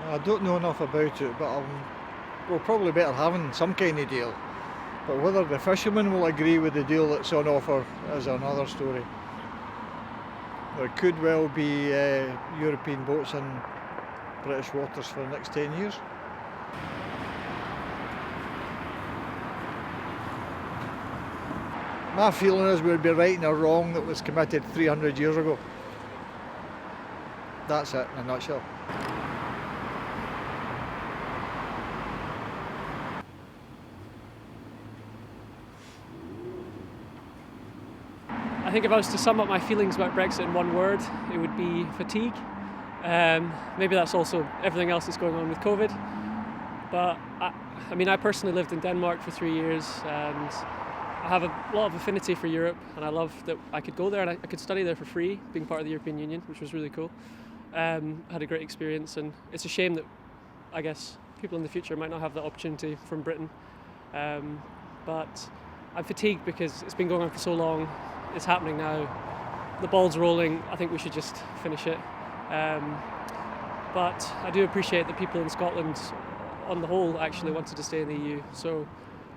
I don't know enough about it, but we'll probably better having some kind of deal. But whether the fishermen will agree with the deal that's on offer is another story. There could well be European boats in British waters for the next 10 years. My feeling is we'd be righting a wrong that was committed 300 years ago. That's it in a nutshell. I think if I was to sum up my feelings about Brexit in one word, it would be fatigue. Maybe that's also everything else that's going on with COVID. But I personally lived in Denmark for 3 years, and I have a lot of affinity for Europe, and I love that I could go there and I could study there for free, being part of the European Union, which was really cool. Had a great experience, and it's a shame that I guess people in the future might not have that opportunity from Britain. But I'm fatigued because it's been going on for so long. It's happening now. The ball's rolling. I think we should just finish it. But I do appreciate that people in Scotland, on the whole, actually wanted to stay in the EU. So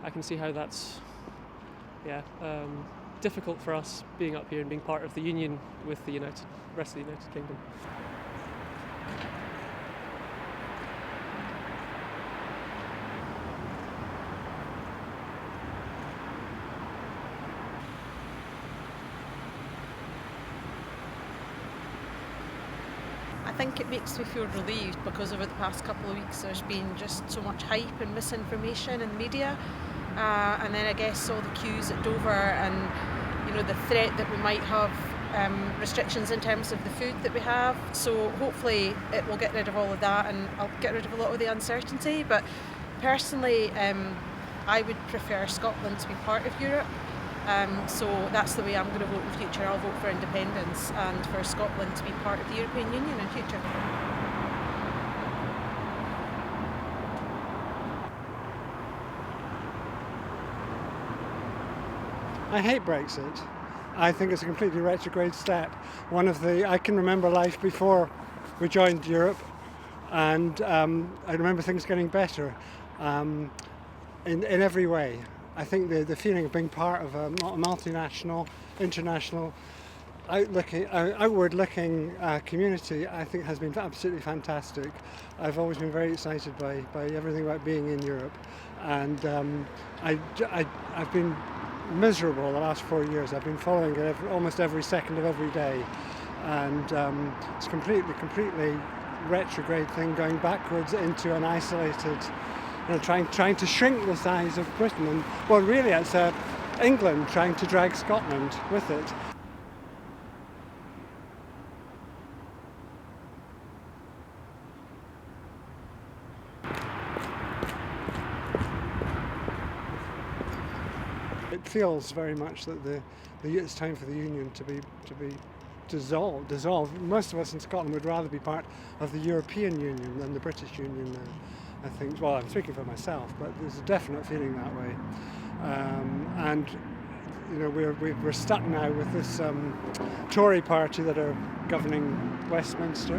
I can see how that's difficult for us being up here and being part of the union with the rest of the United Kingdom. I think it makes me feel relieved because over the past couple of weeks there's been just so much hype and misinformation in the media, and then I guess all the queues at Dover and the threat that we might have restrictions in terms of the food that we have. So hopefully it will get rid of all of that and I'll get rid of a lot of the uncertainty. But personally, I would prefer Scotland to be part of Europe. So that's the way I'm going to vote in future. I'll vote for independence and for Scotland to be part of the European Union in future. I hate Brexit. I think it's a completely retrograde step. I can remember life before we joined Europe, and I remember things getting better in every way. I think the feeling of being part of a multinational, international, outward-looking community, I think has been absolutely fantastic. I've always been very excited by everything about being in Europe, and I've been miserable the last 4 years. I've been following it almost every second of every day, and it's completely retrograde thing, going backwards into an isolated, trying to shrink the size of Britain, and well, really, it's England trying to drag Scotland with it. It feels very much that it's time for the Union to be dissolved. Most of us in Scotland would rather be part of the European Union than the British Union. I think. Well, I'm speaking for myself, but there's a definite feeling that way. And we're stuck now with this Tory party that are governing Westminster.